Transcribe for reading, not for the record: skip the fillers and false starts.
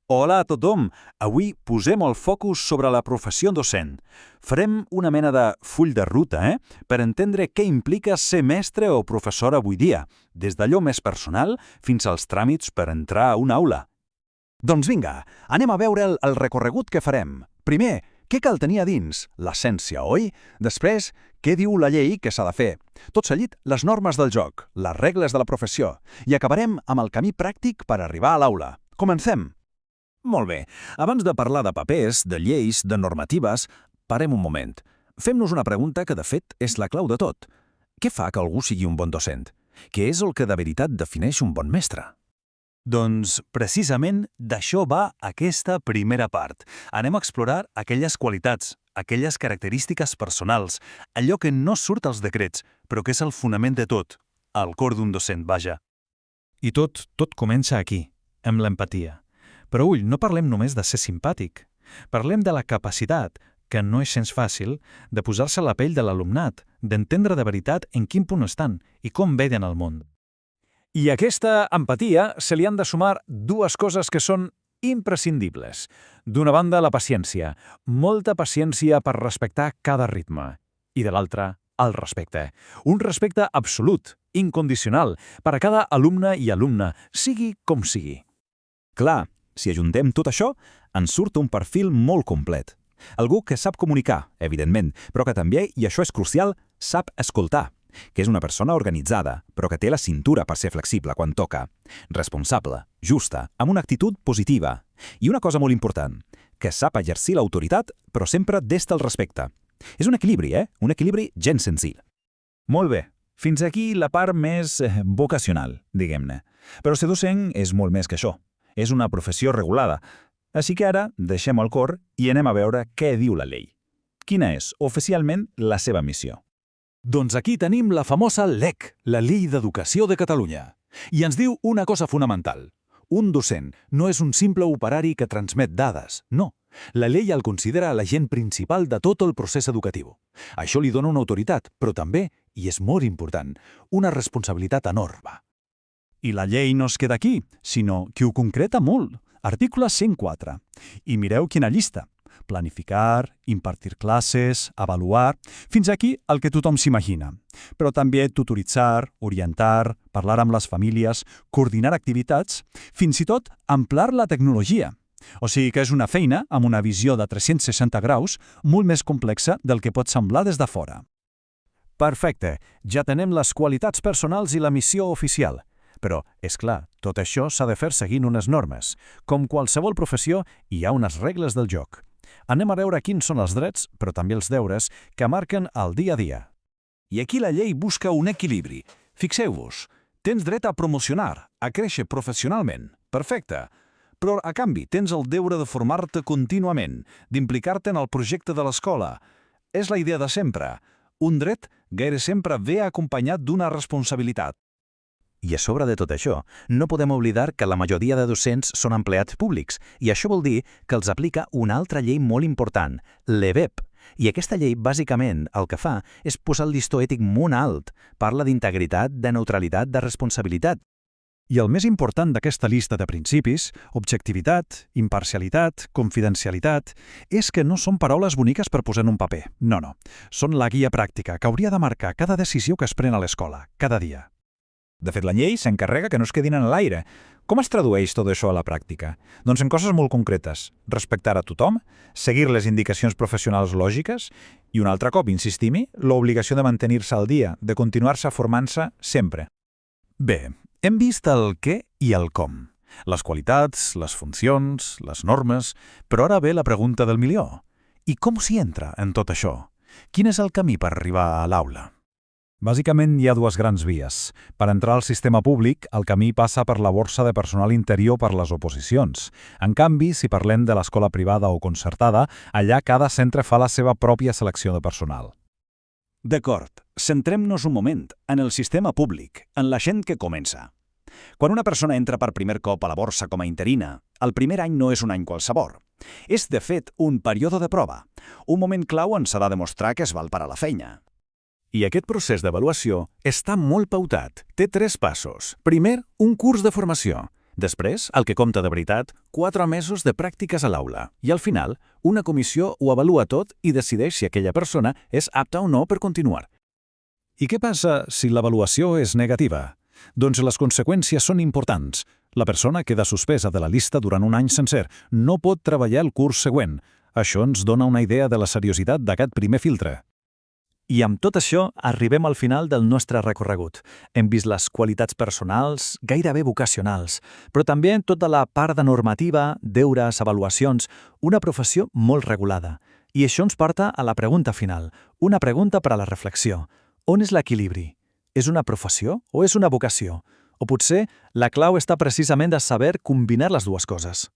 Hola a tothom! Avui posem el focus sobre la professió docent. Farem una mena de full de ruta, per entendre què implica ser mestre o professor avui dia, des d'allò més personal fins als tràmits per entrar a una aula. Doncs vinga, anem a veure el recorregut que farem. Primer, què cal tenir a dins? L'essència, oi? Després, què diu la llei que s'ha de fer? Tot seguit, les normes del joc, les regles de la professió. I acabarem amb el camí pràctic per arribar a l'aula. Comencem! Molt bé. Abans de parlar de papers, de lleis, de normatives, parem un moment. Fem-nos una pregunta que, de fet, és la clau de tot. Què fa que algú sigui un bon docent? Què és el que de veritat defineix un bon mestre? Doncs, precisament, d'això va aquesta primera part. Anem a explorar aquelles qualitats, aquelles característiques personals, allò que no surt als decrets, però que és el fonament de tot, el cor d'un docent, vaja. I tot comença aquí, amb l'empatia. Però ull, no parlem només de ser simpàtic. Parlem de la capacitat, que no és gens fàcil, de posar-se a la pell de l'alumnat, d'entendre de veritat en quin punt estan i com veien el món. I a aquesta empatia se li han de sumar dues coses que són imprescindibles. D'una banda, la paciència. Molta paciència per respectar cada ritme. I de l'altra, el respecte. Un respecte absolut, incondicional, per a cada alumne i alumna, sigui com sigui. Clar, si ajuntem tot això, ens surt un perfil molt complet. Algú que sap comunicar, evidentment, però que també, i això és crucial, sap escoltar, que és una persona organitzada, però que té la cintura per ser flexible quan toca, responsable, justa, amb una actitud positiva. I una cosa molt important, que sap exercir l'autoritat, però sempre des del respecte. És un equilibri, Un equilibri gens senzill. Molt bé. Fins aquí la part més vocacional, diguem-ne. Però ser docent és molt més que això. És una professió regulada. Així que ara deixem el cor i anem a veure què diu la llei. Quina és, oficialment, la seva missió? Doncs aquí tenim la famosa LEC, la Llei d'Educació de Catalunya. I ens diu una cosa fonamental. Un docent no és un simple operari que transmet dades, no. La llei el considera l'agent principal de tot el procés educatiu. Això li dona una autoritat, però també, i és molt important, una responsabilitat enorme. I la llei no es queda aquí, sinó que ho concreta molt. Article 104. I mireu quina llista. Planificar, impartir classes, avaluar... Fins aquí el que tothom s'imagina. Però també tutoritzar, orientar, parlar amb les famílies, coordinar activitats, fins i tot emprar la tecnologia. O sigui que és una feina amb una visió de 360 graus molt més complexa del que pot semblar des de fora. Perfecte, ja tenem les qualitats personals i la missió oficial. Però, és clar, tot això s'ha de fer seguint unes normes. Com qualsevol professió, hi ha unes regles del joc. Anem a veure quins són els drets, però també els deures, que marquen el dia a dia. I aquí la llei busca un equilibri. Fixeu-vos, tens dret a promocionar, a créixer professionalment. Perfecte. Però, a canvi, tens el deure de formar-te contínuament, d'implicar-te en el projecte de l'escola. És la idea de sempre. Un dret gaire sempre ve acompanyat d'una responsabilitat. I a sobre de tot això, no podem oblidar que la majoria de docents són empleats públics, i això vol dir que els aplica una altra llei molt important, l'EBEP. I aquesta llei, bàsicament, el que fa és posar el llistó ètic molt alt. Parla d'integritat, de neutralitat, de responsabilitat. I el més important d'aquesta llista de principis, objectivitat, imparcialitat, confidencialitat, és que no són paraules boniques per posar en un paper. No. Són la guia pràctica que hauria de marcar cada decisió que es pren a l'escola, cada dia. De fet, la llei s'encarrega que no es quedin en l'aire. Com es tradueix tot això a la pràctica? Doncs en coses molt concretes. Respectar a tothom, seguir les indicacions professionals lògiques i un altre cop, insistim-hi, l'obligació de mantenir-se al dia, de continuar-se formant-se sempre. Bé, hem vist el què i el com. Les qualitats, les funcions, les normes... Però ara ve la pregunta del milió. I com s'hi entra en tot això? Quin és el camí per arribar a l'aula? Bàsicament hi ha dues grans vies. Per entrar al sistema públic, el camí passa per la borsa de personal interior per les oposicions. En canvi, si parlem de l'escola privada o concertada, allà cada centre fa la seva pròpia selecció de personal. D'acord, centrem-nos un moment en el sistema públic, en la gent que comença. Quan una persona entra per primer cop a la borsa com a interina, el primer any no és un any qualsevol. És, de fet, un període de prova, un moment clau on s'ha de demostrar que es val per a la feina. I aquest procés d'avaluació està molt pautat. Té 3 passos. Primer, un curs de formació. Després, el que compta de veritat, 4 mesos de pràctiques a l'aula. I al final, una comissió ho avalua tot i decideix si aquella persona és apta o no per continuar. I què passa si l'avaluació és negativa? Doncs les conseqüències són importants. La persona queda suspesa de la llista durant un any sencer. No pot treballar el curs següent. Això ens dona una idea de la seriositat d'aquest primer filtre. I amb tot això arribem al final del nostre recorregut. Hem vist les qualitats personals, gairebé vocacionals, però també tota la part de normativa, deures, avaluacions, una professió molt regulada. I això ens porta a la pregunta final, una pregunta per a la reflexió. On és l'equilibri? És una professió o és una vocació? O potser la clau està precisament de saber combinar les dues coses.